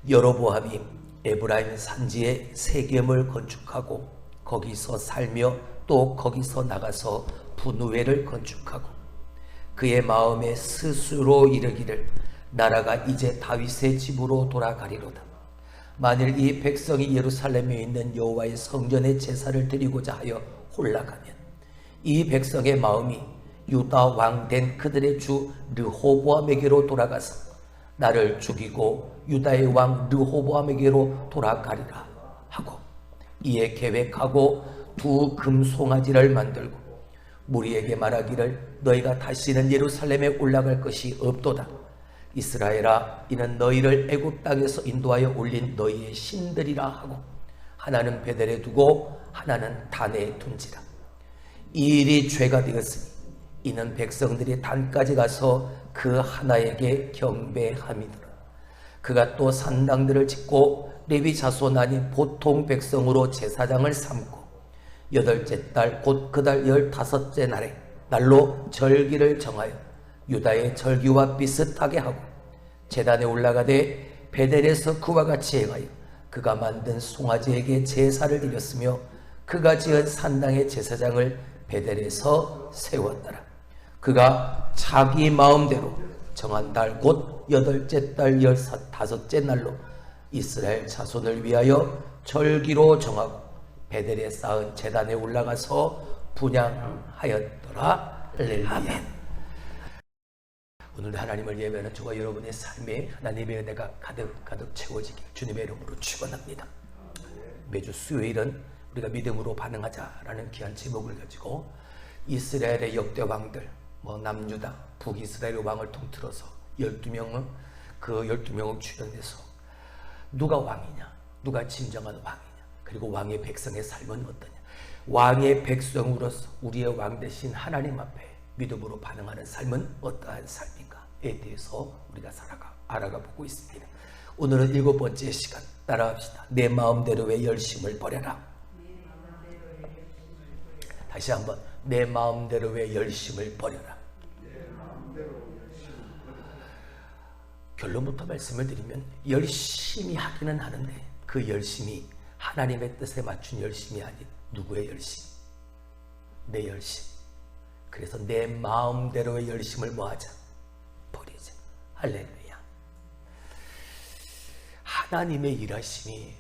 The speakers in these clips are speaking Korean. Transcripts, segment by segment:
여로보암이 에브라임 산지에 세겜을 건축하고 거기서 살며 또 거기서 나가서 분우회를 건축하고 그의 마음에 스스로 이르기를 나라가 이제 다윗의 집으로 돌아가리로다. 만일 이 백성이 예루살렘에 있는 여호와의 성전에 제사를 드리고자 하여 올라가면 이 백성의 마음이 유다 왕 된 그들의 주 르호보암에게로 돌아가서 나를 죽이고 유다의 왕 르호보암에게로 돌아가리라 하고 이에 계획하고 두 금송아지를 만들고 무리에게 말하기를 너희가 다시는 예루살렘에 올라갈 것이 없도다. 이스라엘아, 이는 너희를 애굽 땅에서 인도하여 올린 너희의 신들이라 하고 하나는 베델에 두고 하나는 단에 둔지라. 이 일이 죄가 되었으니 이는 백성들이 단까지 가서 그 하나에게 경배함이더라. 그가 또 산당들을 짓고 레위 자손 아닌 보통 백성으로 제사장을 삼고 여덟째 달 곧 그달 15째 날로 절기를 정하여 유다의 절기와 비슷하게 하고 제단에 올라가되 베델에서 그와 같이 행하여 그가 만든 송아지에게 제사를 드렸으며 그가 지은 산당의 제사장을 베델에서 세웠더라. 그가 자기 마음대로 정한 달 곧 여덟째 달 15째 날로 이스라엘 자손을 위하여 절기로 정하고 베델에 쌓은 제단에 올라가서 분향하였더라. 할렐루야. 오늘 하나님을 예배하는 저와 여러분의 삶에 하나님의 은혜가 가득 채워지길 주님의 이름으로 축원합니다. 매주 수요일은 우리가 믿음으로 반응하자라는 귀한 제목을 가지고 이스라엘의 역대 왕들, 남유다, 북이스라엘 왕을 통틀어서 12명은 그 12명을 출연해서 누가 왕이냐, 누가 진정한 왕이냐, 그리고 왕의 백성의 삶은 어떠냐, 왕의 백성으로서 우리의 왕 대신 하나님 앞에 믿음으로 반응하는 삶은 어떠한 삶인가에 대해서 우리가 알아가 보고 있습니다. 오늘은 7번째 시간 따라합시다. 내 마음대로의 열심을 버려라. 다시 한번, 내 마음대로의 열심을 버려라. 결론부터 말씀을 드리면 열심히 하기는 하는데 그 열심이 하나님의 뜻에 맞춘 열심이 아닌 누구의 열심? 내 열심. 그래서 내 마음대로의 열심을 뭐하자? 버리자. 할렐루야. 하나님의 일하심이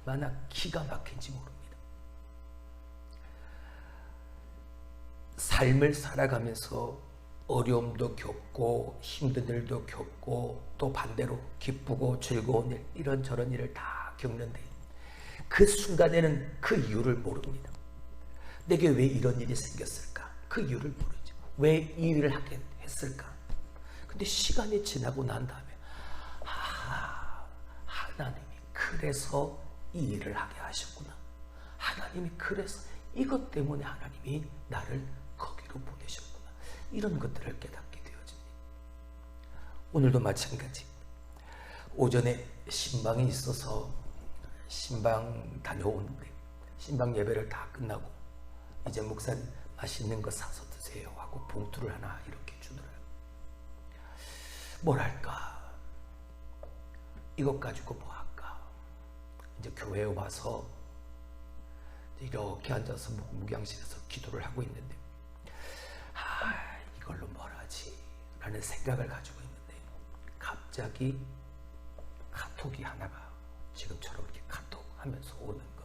얼마나 기가 막힌지 모릅니다. 삶을 살아가면서 어려움도 겪고 힘든 일도 겪고 또 반대로 기쁘고 즐거운 일, 이런저런 일을 다 겪는데 그 순간에는 그 이유를 모릅니다. 내게 왜 이런 일이 생겼을까? 그 이유를 모르죠. 왜 이 일을 하게 했을까? 근데 시간이 지나고 난 다음에 하나님이 그래서 이 일을 하게 하셨구나. 하나님이 그래서 이것 때문에 하나님이 나를 거기로 보내셨구나. 이런 것들을 깨닫게 되어집니다. 오늘도 마찬가지. 오전에 신방이 있어서 신방 다녀오는데 신방 예배를 다 끝나고 이제 목사님 맛있는 거 사서 드세요 하고 봉투를 하나 이렇게 주더라고요. 뭐랄까, 이것 가지고 뭐 할까. 이제 교회에 와서 이렇게 앉아서 묵양실에서 기도를 하고 있는데 이걸로 뭘 하지? 라는 생각을 가지고 있는데 갑자기 카톡이 하나가 지금처럼 이렇게 카톡 하면서 오는 겁니다.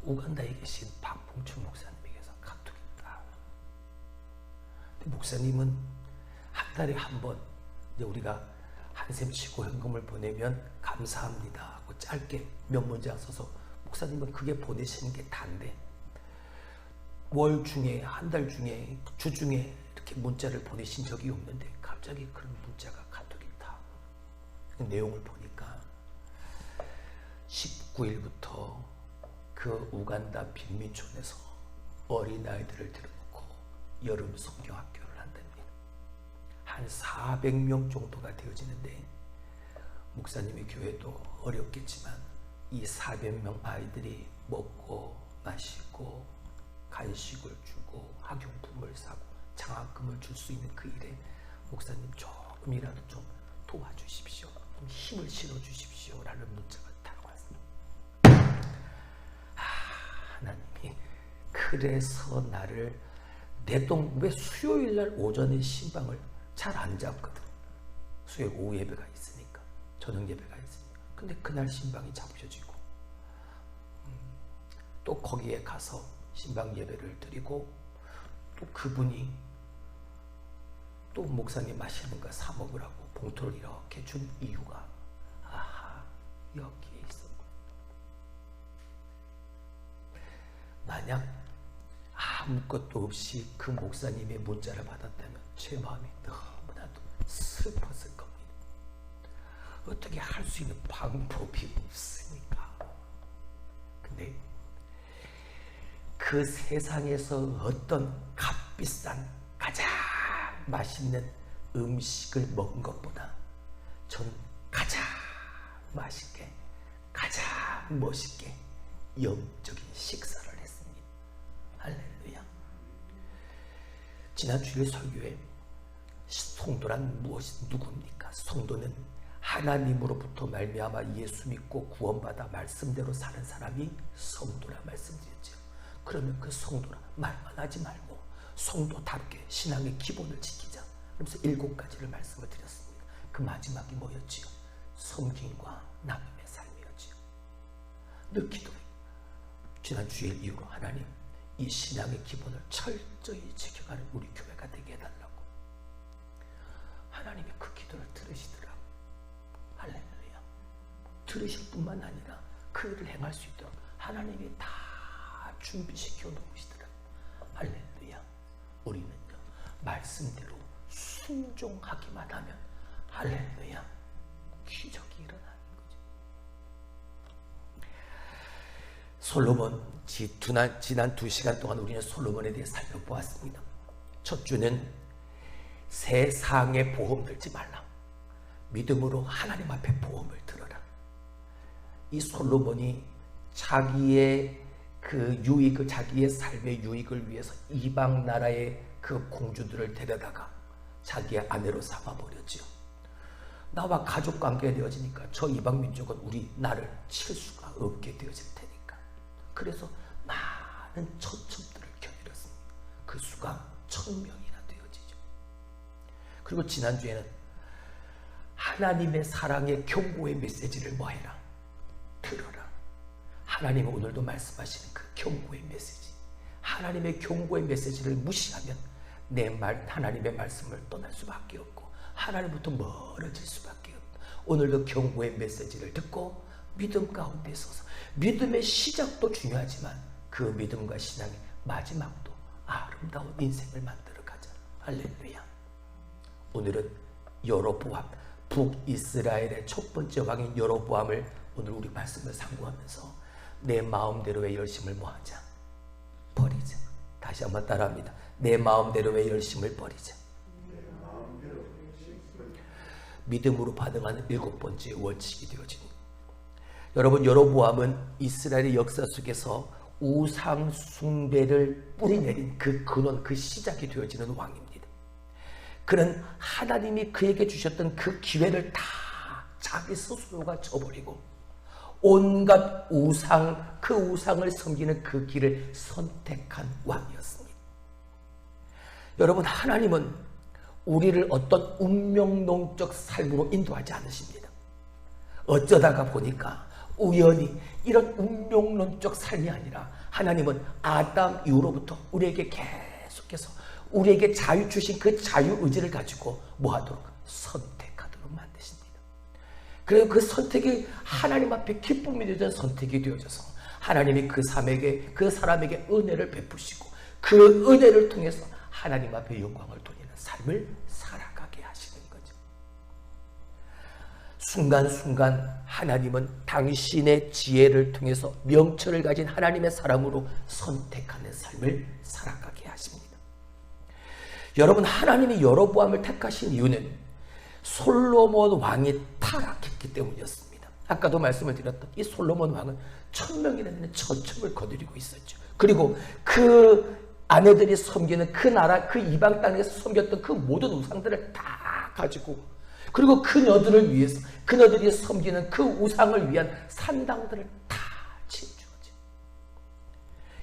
우간다에 계신 박봉춘 목사님에게서 카톡이 있다. 근데 목사님은 한 달에 한 번 우리가 한샘 치고 현금을 보내면 감사합니다 하고 짧게 몇 문장 써서 목사님은 그게 보내시는 게 다인데 월 중에 한 달 중에 주 중에 이렇게 문자를 보내신 적이 없는데 갑자기 그런 문자가 카톡이 있다. 내용을 보니까 19일부터 그 우간다 빈민촌에서 어린아이들을 들여놓고 여름 성경학교를 한답니다. 한 400명 정도가 되어지는데 목사님의 교회도 어렵겠지만 이 400명 아이들이 먹고 마시고 간식을 주고 학용품을 사고 장학금을 줄 수 있는 그 일에 목사님 조금이라도 좀 도와주십시오. 힘을 실어주십시오 라는 문자가 딱 왔습니다. 하나님이 그래서 나를 왜 수요일날 오전에 신방을 잘 안 잡거든. 수요일 오후 예배가 있으니까, 저녁 예배가 있으니까. 근데 그날 신방이 잡혀지고 또 거기에 가서 신방 예배를 드리고 또 그분이 또 목사님 맛있는 거 사 먹으라고 봉투를 이렇게 준 이유가 여기에 있었고, 만약 아무것도 없이 그 목사님의 문자를 받았다면 제 마음이 너무나도 슬펐을 겁니다. 어떻게 할 수 있는 방법이 없으니까. 근데 그 세상에서 어떤 값비싼 가장 맛있는 음식을 먹은 것보다 저는 가장 맛있게, 가장 멋있게 영적인 식사를 했습니다. 할렐루야. 지난 주일 설교에 성도란 누굽니까? 성도는 하나님으로부터 말미암아 예수 믿고 구원받아 말씀대로 사는 사람이 성도라 말씀드렸죠. 그러면 그 성도라 말만 하지 말고 성도답게 신앙의 기본을 지키자. 그래서 7가지를 말씀을 드렸습니다. 그 마지막이 뭐였지요? 섬김과 나눔의 삶이었지요. 늘 기도해. 지난 주일 이후로 하나님, 이 신앙의 기본을 철저히 지켜가는 우리 교회가 되게 해달라고. 하나님이 그 기도를 들으시더라고. 할렐루야. 들으실 뿐만 아니라 그 일을 행할 수 있도록 하나님이 다 준비시켜 놓으시더라고. 할렐루야. 우리는요, 말씀대로 순종하기만 하면 할렐루야, 기적이 일어나는 거죠. 솔로몬, 지난 2시간 동안 우리는 솔로몬에 대해 살펴보았습니다. 첫 주는 세상에 보험 들지 말라. 믿음으로 하나님 앞에 보험을 들어라. 이 솔로몬이 자기의 그 유익을, 자기의 삶의 유익을 위해서 이방 나라의 그 공주들을 데려다가 자기의 아내로 삼아버렸지요. 나와 가족관계가 되어지니까 저 이방 민족은 나를 칠 수가 없게 되어질 테니까. 그래서 많은 처첩들을 겨누렸습니다. 그 수가 1000명이나 되어지죠. 그리고 지난주에는 하나님의 사랑의 경고의 메시지를 뭐해라? 들어라. 하나님은 오늘도 말씀하시는 그 경고의 메시지, 하나님의 경고의 메시지를 무시하면 하나님의 말씀을 떠날 수밖에 없고 하나님부터 멀어질 수밖에 없고, 오늘도 경고의 메시지를 듣고 믿음 가운데 서서, 믿음의 시작도 중요하지만 그 믿음과 신앙의 마지막도 아름다운 인생을 만들어 가자. 할렐루야. 오늘은 여로보암, 북이스라엘의 첫 번째 왕인 여로보암을 오늘 우리 말씀을 상고하면서 내 마음대로의 열심을 뭐하자? 버리자. 다시 한번 따라합니다. 내 마음대로의 열심을 버리자. 믿음으로 반응하는 7번째 원칙이 되어집니다. 여러분, 여로보암은 이스라엘의 역사 속에서 우상 숭배를 뿌리내린 그 근원, 그 시작이 되어지는 왕입니다. 그는 하나님이 그에게 주셨던 그 기회를 다 자기 스스로가 저버리고 온갖 우상, 그 우상을 섬기는 그 길을 선택한 왕이었습니다. 여러분, 하나님은 우리를 어떤 운명론적 삶으로 인도하지 않으십니다. 어쩌다가 보니까 우연히 이런 운명론적 삶이 아니라 하나님은 아담 이후로부터 우리에게 계속해서 우리에게 자유 주신 그 자유의지를 가지고 뭐하도록? 선택하도록 만드십니다. 그래서 그 선택이 하나님 앞에 기쁨이 되던 선택이 되어져서 하나님이 그 사람에게 은혜를 베푸시고 그 은혜를 통해서 하나님 앞에 영광을 돌리는 삶을 살아가게 하시는 거죠. 순간순간 하나님은 당신의 지혜를 통해서 명철을 가진 하나님의 사람으로 선택하는 삶을 살아가게 하십니다. 여러분, 하나님이 여로보암을 택하신 이유는 솔로몬 왕이 타락했기 때문이었습니다. 아까도 말씀을 드렸던 이 솔로몬 왕은 1000명이라는 처첩을 거느리고 있었죠. 그리고 그 아내들이 섬기는 그 나라, 그 이방 땅에서 섬겼던 그 모든 우상들을 다 가지고 그리고 그녀들을 위해서 그녀들이 섬기는 그 우상을 위한 산당들을 다 지어주었죠.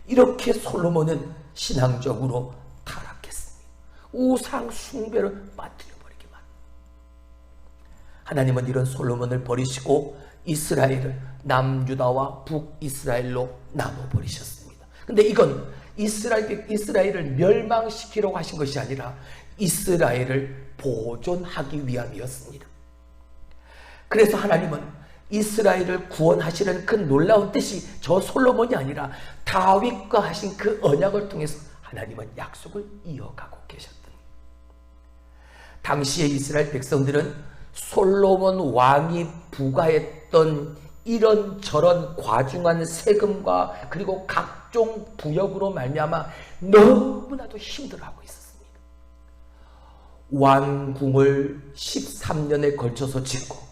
이렇게 솔로몬은 신앙적으로 타락했습니다. 우상 숭배를 빠뜨려버리기만. 하나님은 이런 솔로몬을 버리시고 이스라엘을 남유다와 북이스라엘로 나눠버리셨습니다. 근데 이건 이스라엘을 멸망시키려고 하신 것이 아니라 이스라엘을 보존하기 위함이었습니다. 그래서 하나님은 이스라엘을 구원하시는 그 놀라운 뜻이 저 솔로몬이 아니라 다윗과 하신 그 언약을 통해서 하나님은 약속을 이어가고 계셨던. 당시의 이스라엘 백성들은 솔로몬 왕이 부과했던 이런저런 과중한 세금과 그리고 각종 부역으로 말미암아 너무나도 힘들어하고 있었습니다. 왕궁을 13년에 걸쳐서 짓고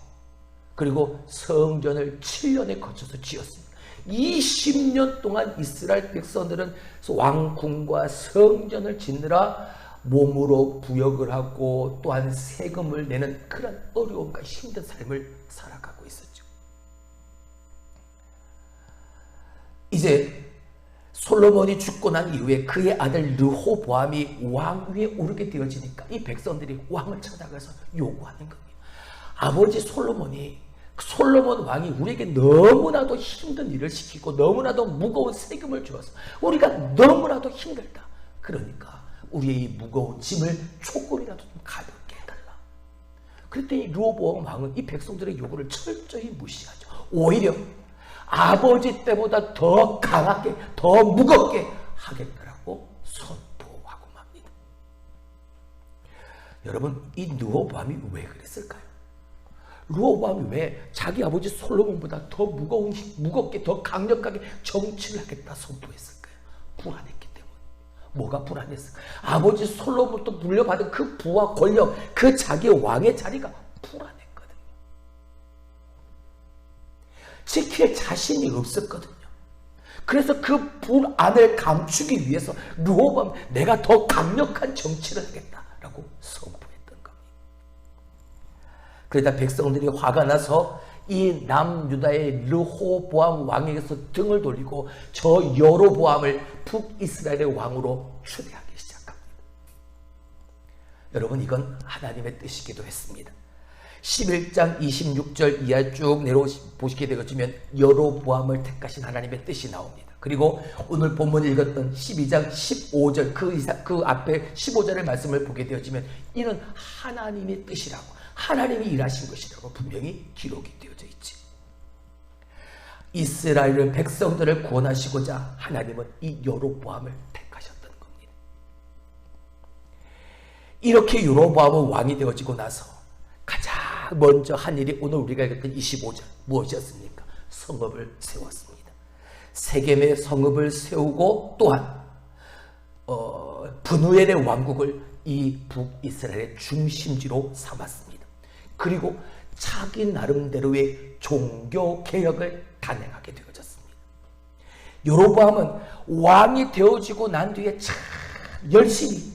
그리고 성전을 7년에 걸쳐서 지었습니다. 20년 동안 이스라엘 백성들은 왕궁과 성전을 짓느라 몸으로 부역을 하고 또한 세금을 내는 그런 어려움과 힘든 삶을 살아가고 있었죠. 이제 솔로몬이 죽고 난 이후에 그의 아들 르호보암이 왕 위에 오르게 되어지니까 이 백성들이 왕을 찾아가서 요구하는 겁니다. 아버지 솔로몬 왕이 우리에게 너무나도 힘든 일을 시키고 너무나도 무거운 세금을 주어서 우리가 너무나도 힘들다. 그러니까 우리의 이 무거운 짐을 조금이라도 좀 가볍게 해달라. 그랬더니 르호보암 왕은 이 백성들의 요구를 철저히 무시하죠. 오히려 아버지 때보다 더 강하게 더 무겁게 하겠다라고 선포하고 맙니다. 여러분, 이 르호보암이 왜 그랬을까요? 르호보암이 왜 자기 아버지 솔로몬보다 더 무겁게 더 강력하게 정치를 하겠다 선포했을까요? 불안했기 때문에. 뭐가 불안했을까요? 아버지 솔로몬부터 물려받은 그 부와 권력, 그 자기 왕의 자리가 불안했거든요. 지킬 자신이 없었거든요. 그래서 그 불안을 감추기 위해서 르호보암 내가 더 강력한 정치를 하겠다라고 선포했던 겁니다. 그러다 백성들이 화가 나서 이 남유다의 르호보암 왕에게서 등을 돌리고 저 여로보암을 북이스라엘의 왕으로 추대하기 시작합니다. 여러분, 이건 하나님의 뜻이기도 했습니다. 11장 26절 이하 쭉 내려보시게 되어지면 여로보암을 택하신 하나님의 뜻이 나옵니다. 그리고 오늘 본문 읽었던 12장 15절 그 앞에 15절의 말씀을 보게 되어지면 이는 하나님의 뜻이라고, 하나님이 일하신 것이라고 분명히 기록이 되어져 있지. 이스라엘 백성들을 구원하시고자 하나님은 이 여로보암을 택하셨던 겁니다. 이렇게 여로보암은 왕이 되어지고 나서 가장 먼저 한 일이 오늘 우리가 읽었던 25절 무엇이었습니까? 성읍을 세웠습니다. 세겜의 성읍을 세우고 또한 브누엘의 왕국을 이 북이스라엘의 중심지로 삼았습니다. 그리고 자기 나름대로의 종교개혁을 단행하게 되어졌습니다. 여로보암은 왕이 되어지고 난 뒤에 참 열심히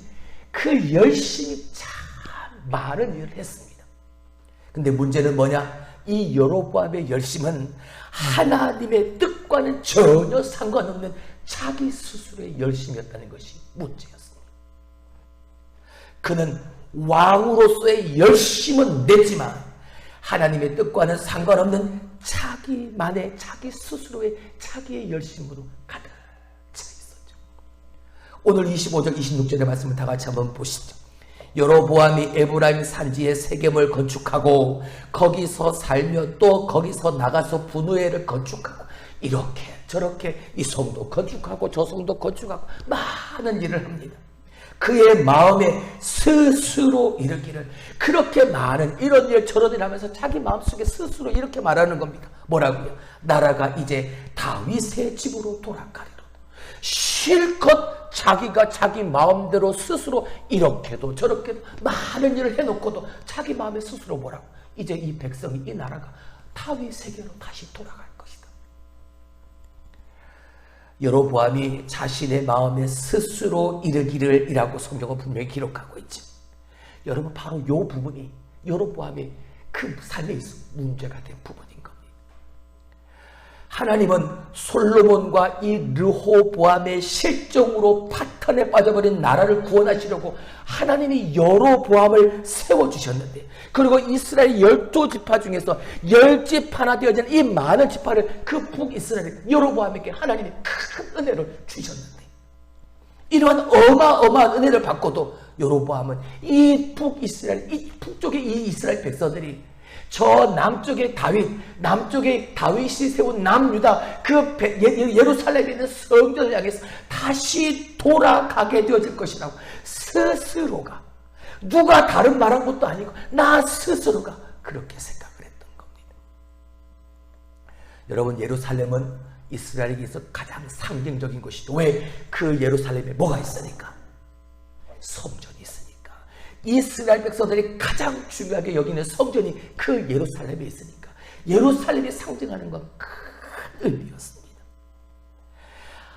참 많은 일을 했습니다. 근데 문제는 뭐냐? 이 여로보암의 열심은 하나님의 뜻과는 전혀 상관없는 자기 스스로의 열심이었다는 것이 문제였습니다. 그는 왕으로서의 열심은 냈지만 하나님의 뜻과는 상관없는 자기 스스로의 자기의 열심으로 가득 차 있었죠. 오늘 25절 26절의 말씀을 다 같이 한번 보시죠. 여로보암이 에브라임 산지에 세겜을 건축하고 거기서 살며 또 거기서 나가서 브누엘을 건축하고 이렇게 저렇게 이 성도 건축하고 저 성도 건축하고 많은 일을 합니다. 그의 마음에 스스로 이르기를, 그렇게 많은 이런 일 저런 일 하면서 자기 마음속에 스스로 이렇게 말하는 겁니다. 뭐라고요? 나라가 이제 다윗의 집으로 돌아가리로다. 실컷 자기가 자기 마음대로 스스로 이렇게도 저렇게도 많은 일을 해놓고도 자기 마음에 스스로 뭐라고? 이제 이 백성이, 이 나라가 다윗에게로 다시 돌아갈 것이다. 여로보암이 자신의 마음에 스스로 이르기를 이라고 성경은 분명히 기록하고 있지. 여러분, 바로 이 부분이 여로보암의 그 삶에 있어 문제가 된 부분인 겁니다. 하나님은 솔로몬과 이 르호보암의 실정으로 파탄에 빠져버린 나라를 구원하시려고 하나님이 여로보암을 세워주셨는데, 그리고 이스라엘 12지파 중에서 10집 하나 되어진 이 많은 지파를 그 북이스라엘 여로보암에게 하나님이 큰 은혜를 주셨는데, 이러한 어마어마한 은혜를 받고도 여로보암은 이 북이스라엘, 이 북쪽의 이 이스라엘 백성들이 저 남쪽의 다윗이 세운 남유다 그 예루살렘에 있는 성전을 향해서 다시 돌아가게 되어질 것이라고 스스로가, 누가 다른 말한 것도 아니고 나 스스로가 그렇게 생각을 했던 겁니다. 여러분, 예루살렘은 이스라엘에게서 가장 상징적인 곳이죠. 왜? 그 예루살렘에 뭐가 있으니까? 성전이 있으니까. 이스라엘 백성들이 가장 중요하게 여기는 성전이 그 예루살렘에 있으니까 예루살렘이 상징하는 건 큰 의미였습니다.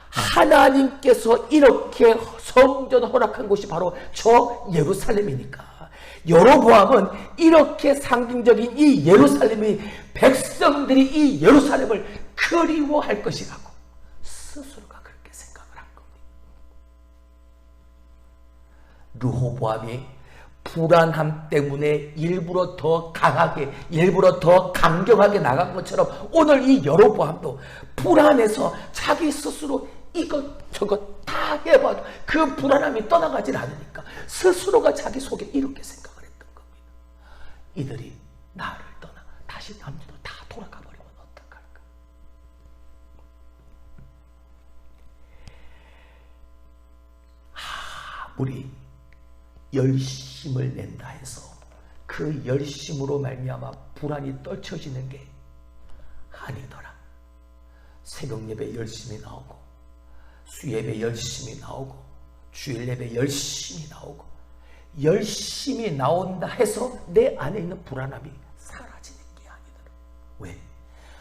하나님께서 이렇게 성전 허락한 곳이 바로 저 예루살렘이니까 여로보암은 이렇게 상징적인 이 예루살렘이, 백성들이 이 예루살렘을 그리워할 것이라고 스스로가 그렇게 생각을 한 겁니다. 르호보암이 불안함 때문에 일부러 더 강하게, 일부러 더 강경하게 나간 것처럼 오늘 이 여로보암도 불안해서 자기 스스로 이것 저것 다 해봐도 그 불안함이 떠나가질 않으니까 스스로가 자기 속에 이렇게 생각을 했던 겁니다. 이들이 나를 떠나 다시 남들도 다 돌아가 버리면 어떡할까? 아무리 열심을 낸다 해서 그 열심으로 말미암아 불안이 떨쳐지는 게 아니더라. 새벽 예배 열심히 나오고, 수예배 열심히 나오고, 주일 예배 열심히 나오고, 열심히 나온다 해서 내 안에 있는 불안함이 사라지는 게 아니더라. 왜?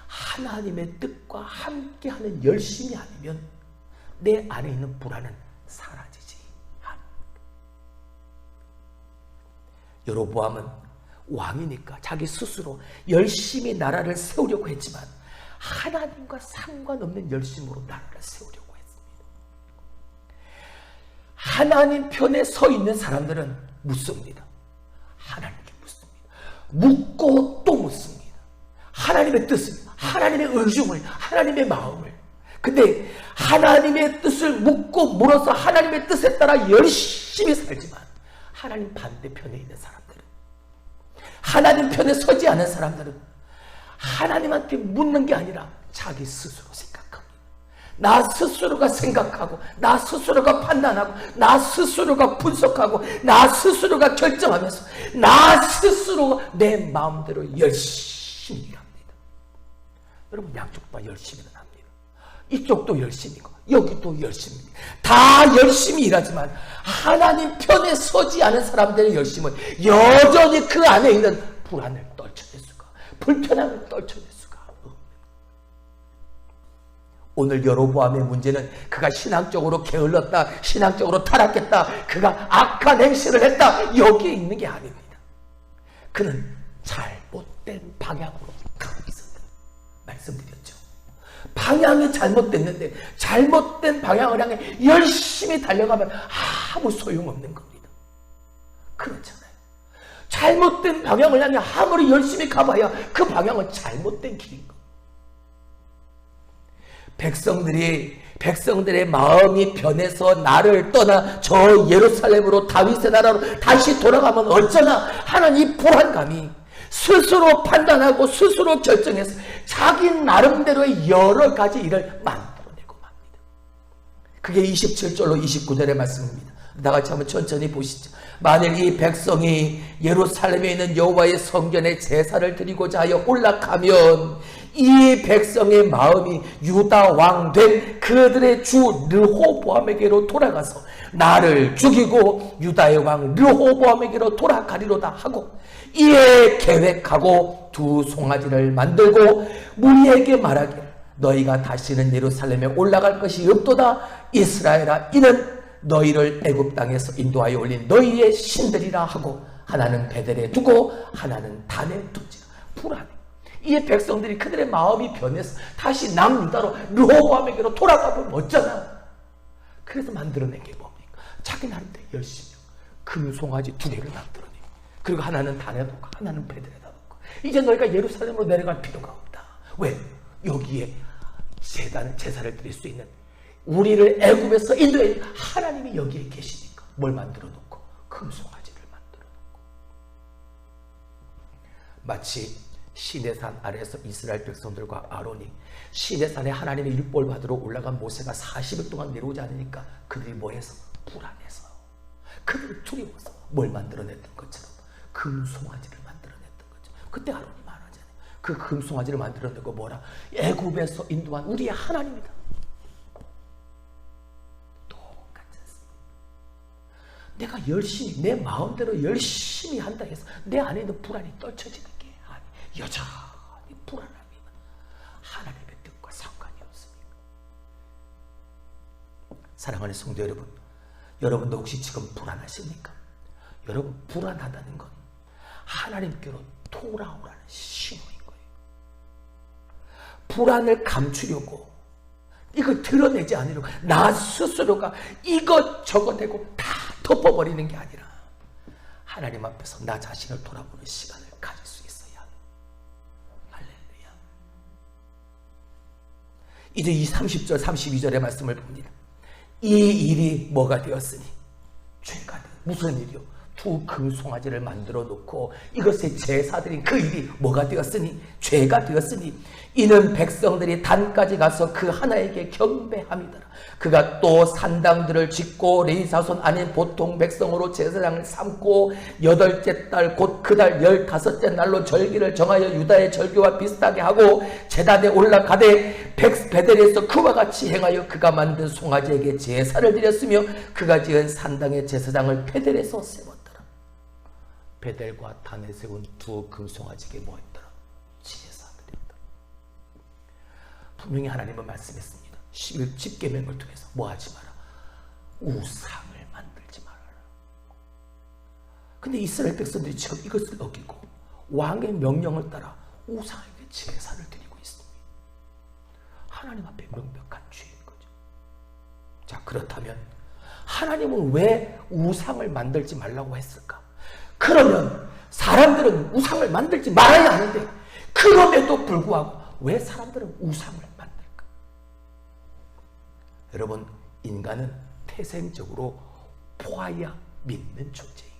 하나님의 뜻과 함께하는 열심이 아니면 내 안에 있는 불안은 사라지지. 여로보암은 왕이니까 자기 스스로 열심히 나라를 세우려고 했지만 하나님과 상관없는 열심으로 나라를 세우려고 했습니다. 하나님 편에 서 있는 사람들은 묻습니다. 하나님께 묻습니다. 묻고 또 묻습니다. 하나님의 뜻을, 하나님의 의중을, 하나님의 마음을. 근데 하나님의 뜻을 묻고 물어서 하나님의 뜻에 따라 열심히 살지만 하나님 반대편에 있는 사람들은, 하나님 편에 서지 않은 사람들은 하나님한테 묻는 게 아니라 자기 스스로 생각합니다. 나 스스로가 생각하고, 나 스스로가 판단하고, 나 스스로가 분석하고, 나 스스로가 결정하면서 나 스스로 내 마음대로 열심히 합니다. 여러분, 양쪽 다 열심히는 합니다. 이쪽도 열심히고 여기도 열심입니다. 다 열심히 일하지만 하나님 편에 서지 않은 사람들의 열심은 여전히 그 안에 있는 불안을 떨쳐낼 수가, 불편함을 떨쳐낼 수가 없는. 오늘 여로보암의 문제는 그가 신앙적으로 게을렀다, 신앙적으로 타락했다, 그가 악한 행실을 했다, 여기에 있는 게 아닙니다. 그는 잘못된 방향으로 가고 있었다. 말씀드렸죠. 방향이 잘못됐는데 잘못된 방향을 향해 열심히 달려가면 아무 소용없는 겁니다. 그렇잖아요. 잘못된 방향을 향해 아무리 열심히 가봐야 그 방향은 잘못된 길인 겁니다. 백성들의 마음이 변해서 나를 떠나 저 예루살렘으로, 다윗의 나라로 다시 돌아가면 어쩌나 하는 이 불안감이 스스로 판단하고 스스로 결정해서 자기 나름대로의 여러 가지 일을 만들어내고 맙니다. 그게 27절로 29절의 말씀입니다. 다 같이 한번 천천히 보시죠. 만일 이 백성이 예루살렘에 있는 여호와의 성전에 제사를 드리고자 하여 올라가면 이 백성의 마음이 유다 왕 된 그들의 주 르호보암에게로 돌아가서 나를 죽이고 유다의 왕 르호보암에게로 돌아가리로다 하고, 이에 계획하고 두 송아지를 만들고 무리에게 말하기를 너희가 다시는 예루살렘에 올라갈 것이 없도다. 이스라엘아, 이는 너희를 애굽 땅에서 인도하여 올린 너희의 신들이라 하고 하나는 베델에 두고 하나는 단에 두지라. 불안해. 이 백성들이 그들의 마음이 변해서 다시 남유다로 르호보암에게로 돌아가면 어쩌나. 그래서 만들어낸 게 뭡니까? 자기 나름대로 열심히 금송아지 2개를 만들어내. 그리고 하나는 단에 놓고 하나는 베델에다 놓고. 이제 너희가 예루살렘으로 내려갈 필요가 없다. 왜? 여기에 제사를 드릴 수 있는, 우리를 애굽에서 인도해 하나님이 여기에 계시니까 뭘 만들어 놓고? 금송아지를 만들어 놓고. 마치 시내산 아래에서 이스라엘 백성들과 아론이 시내산에 하나님의 율법을 받으러 올라간 모세가 40일 동안 내려오지 않으니까 그들이 뭐 해서? 불안해서, 그들을 두려워서 뭘 만들어냈던 것처럼 금송아지를 만들어냈던 거죠. 그때 아론이 말하잖아요. 그 금송아지를 만들어낸 거 뭐라? 애굽에서 인도한 우리의 하나님이다. 똑같지 않습니까? 내가 열심히 내 마음대로 열심히 한다 해서 내 안에 있는 불안이 떨쳐지는 게 아니, 여전히 불안하기만 하나님의 뜻과 상관이 없습니다. 사랑하는 성도 여러분, 여러분도 혹시 지금 불안하십니까? 여러분, 불안하다는 건 하나님께로 돌아오라는 신호인 거예요. 불안을 감추려고, 이걸 드러내지 않으려고 나 스스로가 이것저것 대고 다 덮어버리는 게 아니라 하나님 앞에서 나 자신을 돌아보는 시간을 가질 수 있어야 해요. 할렐루야. 이제 이 30절 32절의 말씀을 봅니다. 이 일이 뭐가 되었으니? 죄가 되었으니. 무슨 일이요? 2 금송아지를 만들어 놓고 이것의 제사드린 그 일이 뭐가 되었으니? 죄가 되었으니 이는 백성들이 단까지 가서 그 하나에게 경배함이더라. 그가 또 산당들을 짓고 레위사손 아닌 보통 백성으로 제사장을 삼고 8째 달 곧 그 달 15째 날로 절기를 정하여 유다의 절기와 비슷하게 하고 제단에 올라가되 베델에서 그와 같이 행하여 그가 만든 송아지에게 제사를 드렸으며 그가 지은 산당의 제사장을 베델에서 세웠더라. 베델과 단에 세운 2 금송아지에게 뭐 했더라? 제사드렸더라. 분명히 하나님은 말씀했습니다. 11계명을 통해서 뭐 하지 마라? 우상을 만들지 말아라. 근데 이스라엘 백성들이 지금 이것을 어기고 왕의 명령을 따라 우상에게 제사를 드리고 있습니다. 하나님 앞에 명백한 죄인 거죠. 자, 그렇다면 하나님은 왜 우상을 만들지 말라고 했을까? 그러면 사람들은 우상을 만들지 말아야 하는데 그럼에도 불구하고 왜 사람들은 우상을 만들까? 여러분, 인간은 태생적으로 보아야 믿는 존재예요.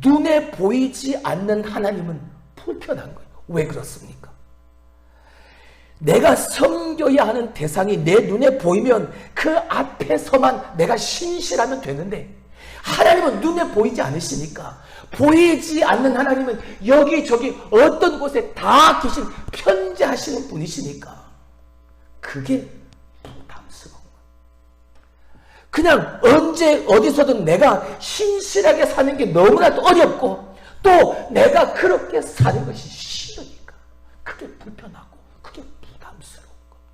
눈에 보이지 않는 하나님은 불편한 거예요. 왜 그렇습니까? 내가 섬겨야 하는 대상이 내 눈에 보이면 그 앞에서만 내가 신실하면 되는데 하나님은 눈에 보이지 않으시니까, 보이지 않는 하나님은 여기저기 어떤 곳에 다 계신 편재하시는 분이시니까 그게 부담스러운 거예요. 그냥 언제 어디서든 내가 신실하게 사는 게 너무나도 어렵고 또 내가 그렇게 사는 것이 싫으니까 그게 불편하고 그게 부담스러운 거예요.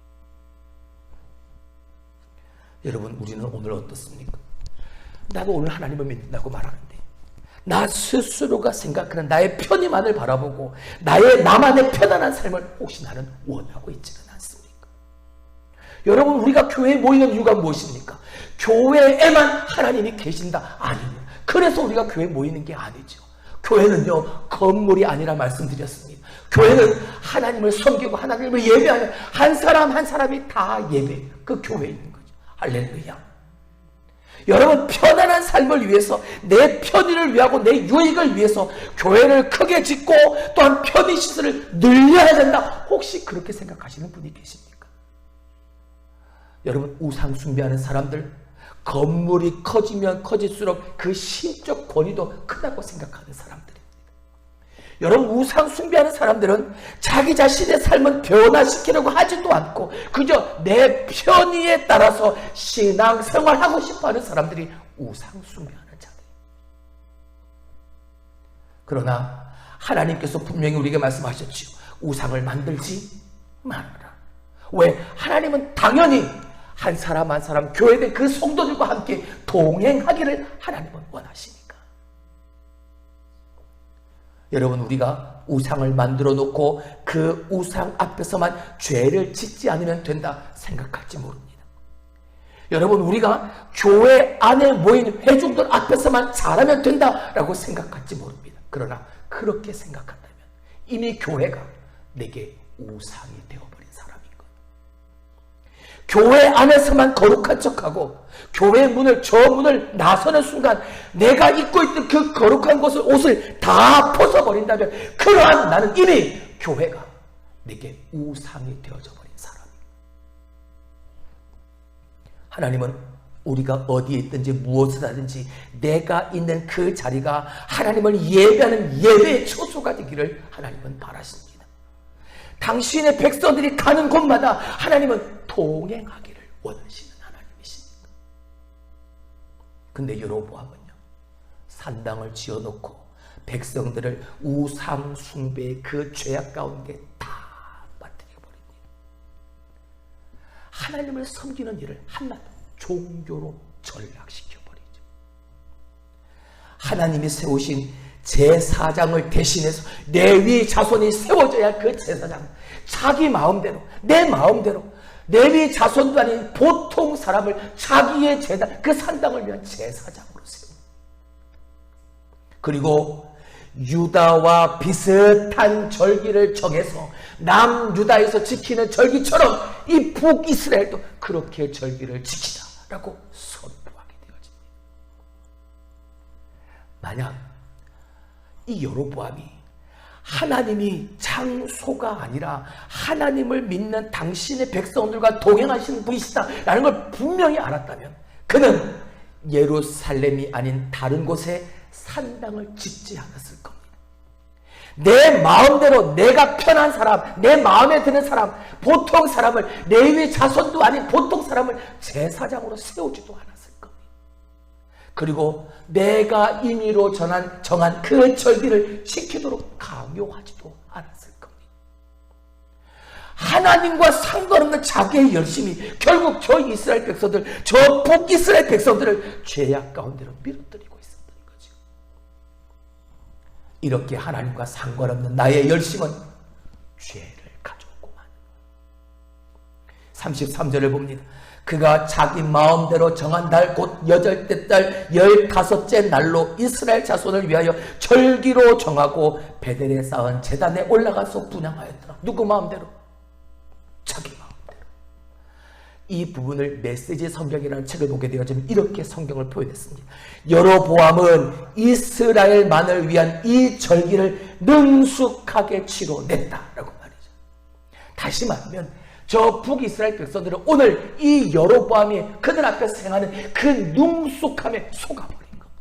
여러분, 우리는 오늘 어떻습니까? 나도 오늘 하나님을 믿는다고 말하는데 나 스스로가 생각하는 나의 편의만을 바라보고 나만의 편안한 삶을 혹시 나는 원하고 있지는 않습니까? 여러분, 우리가 교회에 모이는 이유가 무엇입니까? 교회에만 하나님이 계신다? 아닙니다. 그래서 우리가 교회에 모이는 게 아니죠. 교회는요, 건물이 아니라 말씀드렸습니다. 교회는 하나님을 섬기고 하나님을 예배하는 한 사람 한 사람이 다 예배, 그 교회인 거죠. 할렐루야. 여러분, 편안한 삶을 위해서, 내 편의를 위하고 내 유익을 위해서 교회를 크게 짓고 또한 편의시설을 늘려야 된다, 혹시 그렇게 생각하시는 분이 계십니까? 여러분, 우상 숭배하는 사람들, 건물이 커지면 커질수록 그 신적 권위도 크다고 생각하는 사람들입니다. 여러분, 우상 숭배하는 사람들은 자기 자신의 삶을 변화시키려고 하지도 않고 그저 내 편의에 따라서 신앙생활하고 싶어하는 사람들이 우상 숭배하는 자들. 그러나 하나님께서 분명히 우리에게 말씀하셨지요. 우상을 만들지 말아라. 왜? 하나님은 당연히 한 사람 한 사람 교회된 그 성도들과 함께 동행하기를 하나님은 원하시니까. 여러분, 우리가 우상을 만들어 놓고 그 우상 앞에서만 죄를 짓지 않으면 된다 생각할지 모릅니다. 여러분, 우리가 교회 안에 모인 회중들 앞에서만 잘하면 된다라고 생각할지 모릅니다. 그러나 그렇게 생각한다면 이미 교회가 내게 우상이 되어버린 사람인 거예요. 교회 안에서만 거룩한 척하고 교회 문을, 저 문을 나서는 순간 내가 입고 있던 그 거룩한 옷을 다 벗어버린다면 그러한 나는 이미 교회가 내게 우상이 되어져 버린 사람이에요. 하나님은 우리가 어디에 있든지 무엇을 하든지 내가 있는 그 자리가 하나님을 예배하는 예배의 처소가 되기를 하나님은 바라십니다. 당신의 백성들이 가는 곳마다 하나님은 동행하기를 원하시는 하나님이십니다. 근데 여로보암은요, 산당을 지어놓고 백성들을 우상 숭배의 그 죄악 가운데 다 빠뜨려버립니다. 하나님을 섬기는 일을 한낱 종교로 전락시켜버리죠. 하나님이 세우신 제사장을 대신해서 레위 자손이 세워져야 할 그 제사장, 자기 마음대로, 내 마음대로, 레위 자손도 아닌 보통 사람을 자기의 제단, 그 산당을 위한 제사장으로 세웁니다. 그리고 유다와 비슷한 절기를 정해서 남유다에서 지키는 절기처럼 이 북이스라엘도 그렇게 절기를 지키자라고 선포하게 되어집니다. 만약 이 여로보암이 하나님이 장소가 아니라 하나님을 믿는 당신의 백성들과 동행하시는 분이시다라는 걸 분명히 알았다면 그는 예루살렘이 아닌 다른 곳에 산당을 짓지 않았을 겁니다. 내 마음대로 내가 편한 사람, 내 마음에 드는 사람, 보통 사람을, 레위 자손도 아닌 보통 사람을 제사장으로 세우지도 않았을 겁니다. 그리고 내가 임의로 정한 그 절기를 지키도록 강요하지도 않았을 겁니다. 하나님과 상관없는 자기의 열심이 결국 저 이스라엘 백성들, 저 북이스라엘 백성들을 죄악 가운데로 밀어뜨리고 있었던 거죠. 이렇게 하나님과 상관없는 나의 열심은 죄를 가져오고만. 33절을 봅니다. 그가 자기 마음대로 정한 달 곧 8째 달 15째 날로 이스라엘 자손을 위하여 절기로 정하고 베델에 쌓은 제단에 올라가서 분향하였더라. 누구 마음대로? 자기 마음대로. 이 부분을 메시지 성경이라는 책을 보게 되어지면 이렇게 성경을 표현했습니다. 여로보암은 이스라엘만을 위한 이 절기를 능숙하게 치러냈다라고 말이죠. 다시 말하면 저 북이스라엘 백성들은 오늘 이 여로보암이 그들 앞에서 행하는 그 능숙함에 속아버린 겁니다.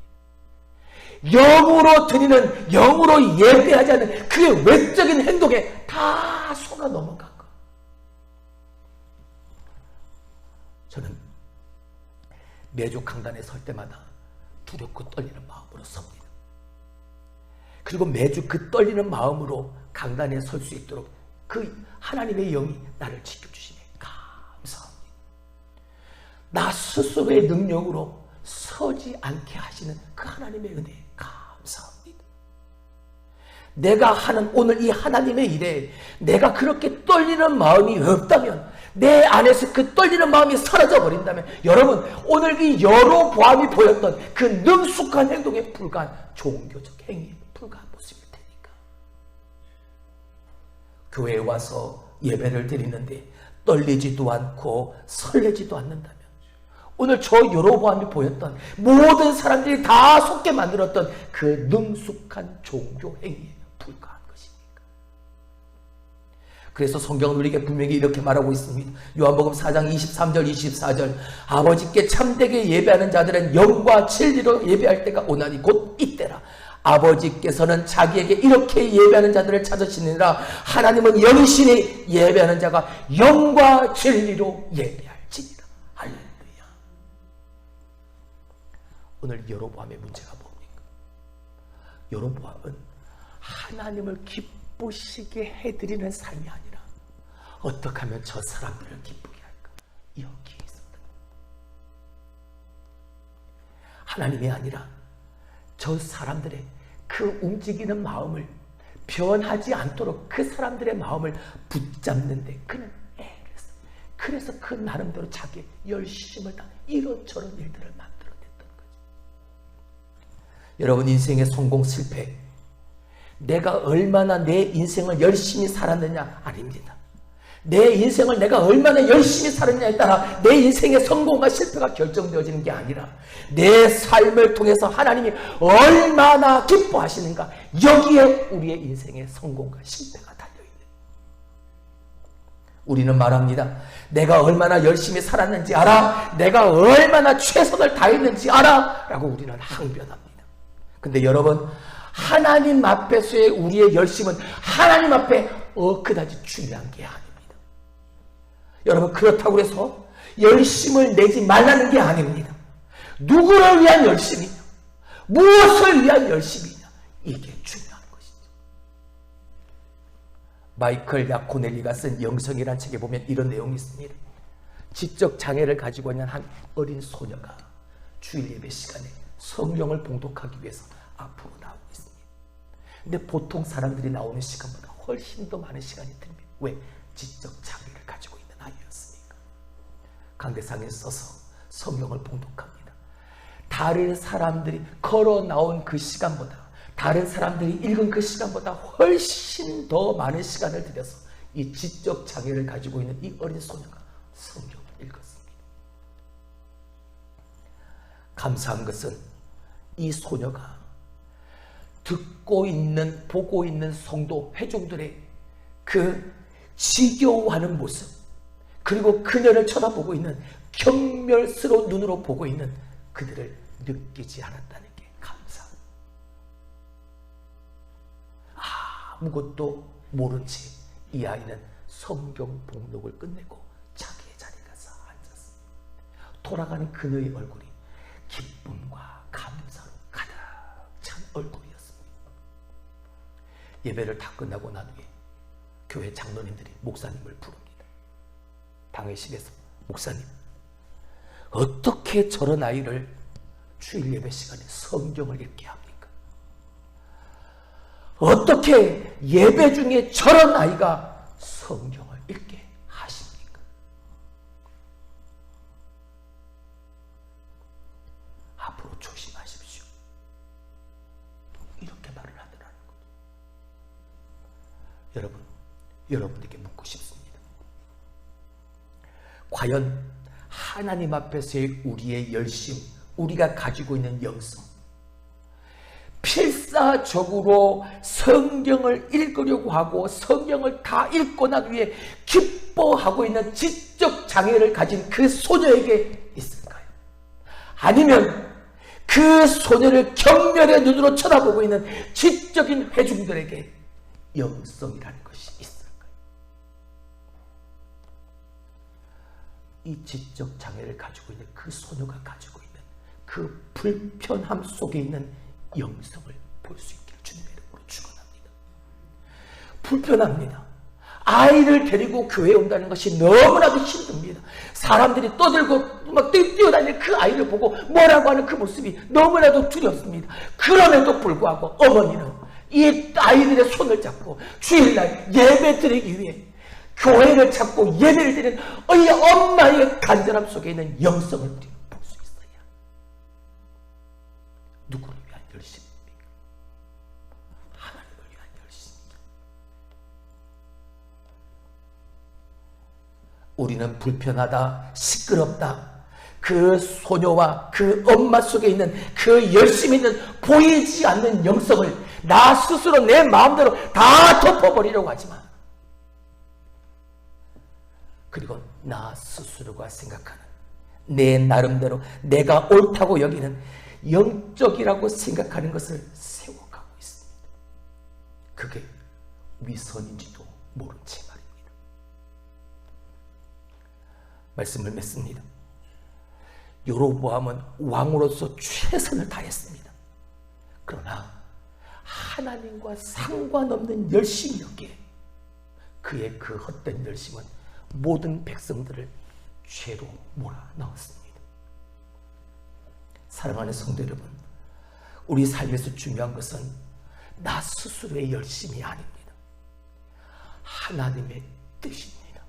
영으로 드리는, 영으로 예배하지 않는 그 외적인 행동에 다 속아 넘어간 것. 저는 매주 강단에 설 때마다 두렵고 떨리는 마음으로 섭니다. 그리고 매주 그 떨리는 마음으로 강단에 설 수 있도록 그 하나님의 영이 나를 지켜주시네 감사합니다. 나 스스로의 능력으로 서지 않게 하시는 그 하나님의 은혜에 감사합니다. 내가 하는 오늘 이 하나님의 일에 내가 그렇게 떨리는 마음이 없다면, 내 안에서 그 떨리는 마음이 사라져 버린다면, 여러분 오늘 이 여로보암이 보였던 그 능숙한 행동에 불과한 종교적 행위에 불과한 모습일 테니까. 교회에 와서 예배를 드리는데 떨리지도 않고 설레지도 않는다면, 오늘 저 여로보암이 보였던 모든 사람들이 다 속게 만들었던 그 능숙한 종교 행위에 불과한 것입니까? 그래서 성경은 우리에게 분명히 이렇게 말하고 있습니다. 요한복음 4장 23절 24절 아버지께 참되게 예배하는 자들은 영과 진리로 예배할 때가 오나니 곧 이때라. 아버지께서는 자기에게 이렇게 예배하는 자들을 찾으시느니라. 하나님은 영이시니 예배하는 자가 영과 진리로 예배할지니라. 할렐루야. 오늘 여로보암의 문제가 뭡니까? 여로보암은 하나님을 기쁘시게 해드리는 삶이 아니라 어떻게 하면 저 사람들을 기쁘게 할까? 여기에 있었다. 하나님이 아니라 저 사람들의 그 움직이는 마음을 변하지 않도록 그 사람들의 마음을 붙잡는데 그는 애를 써. 그래서 그 나름대로 자기의 열심을 다 이런저런 일들을 만들어냈던 거죠. 여러분, 인생의 성공 실패, 내가 얼마나 내 인생을 열심히 살았느냐 아닙니다. 내 인생을 내가 얼마나 열심히 살았냐에 따라 내 인생의 성공과 실패가 결정되어지는 게 아니라 내 삶을 통해서 하나님이 얼마나 기뻐하시는가, 여기에 우리의 인생의 성공과 실패가 달려있는. 우리는 말합니다. 내가 얼마나 열심히 살았는지 알아? 내가 얼마나 최선을 다했는지 알아? 라고 우리는 항변합니다. 근데 여러분, 하나님 앞에서의 우리의 열심은 하나님 앞에 그다지 중요한 게 아닙니다. 여러분, 그렇다고 해서 열심을 내지 말라는 게 아닙니다. 누구를 위한 열심이냐, 무엇을 위한 열심이냐, 이게 중요한 것이죠. 마이클 야코넬리가 쓴 영성이라는 책에 보면 이런 내용이 있습니다. 지적 장애를 가지고 있는 한 어린 소녀가 주일 예배 시간에 성경을 봉독하기 위해서 앞으로 나오고 있습니다. 근데 보통 사람들이 나오는 시간보다 훨씬 더 많은 시간이 듭니다. 왜? 지적 장애를 가지고 있는 아이였으니까. 강대상에 서서 성경을 봉독합니다. 다른 사람들이 걸어 나온 그 시간보다, 다른 사람들이 읽은 그 시간보다 훨씬 더 많은 시간을 들여서 이 지적 장애를 가지고 있는 이 어린 소녀가 성경을 읽었습니다. 감사한 것은 이 소녀가 듣고 있는, 보고 있는 성도 회중들의 그 지겨워하는 모습, 그리고 그녀를 쳐다보고 있는 경멸스러운 눈으로 보고 있는 그들을 느끼지 않았다는 게 감사합니다. 아무것도 모른 채 이 아이는 성경 봉독을 끝내고 자기의 자리에 가서 앉았습니다. 돌아가는 그녀의 얼굴이 기쁨과 감사로 가득 찬 얼굴이었습니다. 예배를 다 끝나고 난 후에 교회 장로님들이 목사님을 부릅니다. 당회실에서, 목사님, 어떻게 저런 아이를 주일 예배 시간에 성경을 읽게 합니까? 어떻게 예배 중에 저런 아이가 성경을 읽게 하십니까? 앞으로 조심하십시오. 이렇게 말을 하더라는 거죠. 여러분, 여러분에게 묻고 싶습니다. 과연 하나님 앞에서의 우리의 열심, 우리가 가지고 있는 영성, 필사적으로 성경을 읽으려고 하고 성경을 다 읽고 난 후에 기뻐하고 있는 지적 장애를 가진 그 소녀에게 있을까요? 아니면 그 소녀를 경멸의 눈으로 쳐다보고 있는 지적인 회중들에게 영성이라는 것이 있을까요? 이 지적 장애를 가지고 있는 그 소녀가 가지고 있는 그 불편함 속에 있는 영성을 볼 수 있기를 주님의 이름으로 축원합니다. 불편합니다. 아이를 데리고 교회에 온다는 것이 너무나도 힘듭니다. 사람들이 떠들고 막 뛰어다니는 그 아이를 보고 뭐라고 하는 그 모습이 너무나도 두렵습니다. 그럼에도 불구하고 어머니는 이 아이들의 손을 잡고 주일날 예배 드리기 위해 교회를 찾고 예배를 드리는 이 엄마의 간절함 속에 있는 영성을 볼 수 있어요. 누구를 위한 열심입니까? 하나님을 위한 열심입니다. 우리는 불편하다, 시끄럽다, 그 소녀와 그 엄마 속에 있는 그 열심 있는 보이지 않는 영성을 나 스스로 내 마음대로 다 덮어버리려고 하지만, 그리고 나 스스로가 생각하는 내 나름대로 내가 옳다고 여기는 영적이라고 생각하는 것을 세워가고 있습니다. 그게 위선인지도 모른 채 말입니다. 말씀을 맺습니다. 여로보암은 왕으로서 최선을 다했습니다. 그러나 하나님과 상관없는 열심이었기에 그의 그 헛된 열심은 모든 백성들을 죄로 몰아넣었습니다. 사랑하는 성도 여러분, 우리 삶에서 중요한 것은 나 스스로의 열심이 아닙니다. 하나님의 뜻입니다.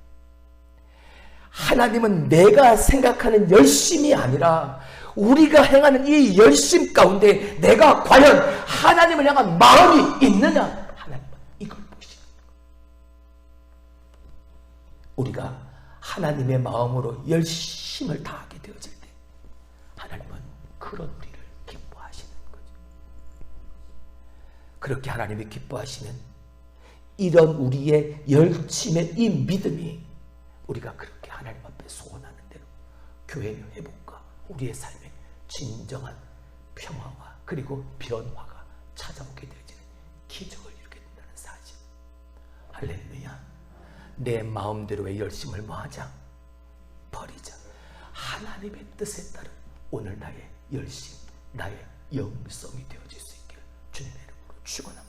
하나님은 내가 생각하는 열심이 아니라 우리가 행하는 이 열심 가운데 내가 과연 하나님을 향한 마음이 있느냐, 하나님은 이걸 보시는 거예요. 우리가 하나님의 마음으로 열심을 다하게 되어질 때 하나님은 그런 우리를 기뻐하시는 거죠. 그렇게 하나님이 기뻐하시는 이런 우리의 열심의 이 믿음이 우리가 그렇게 하나님 앞에 소원하는 대로 교회의 회복과 우리의 삶에 진정한 평화와 그리고 변화가 찾아오게 되어지는 기적을 이루게 된다는 사실. 할렐루야. 내 마음대로의 열심을 뭐하자? 버리자. 하나님의 뜻에 따른 오늘 나의 열심, 나의 영성이 되어질 수 있기를 주님의 이름으로 축원합니다.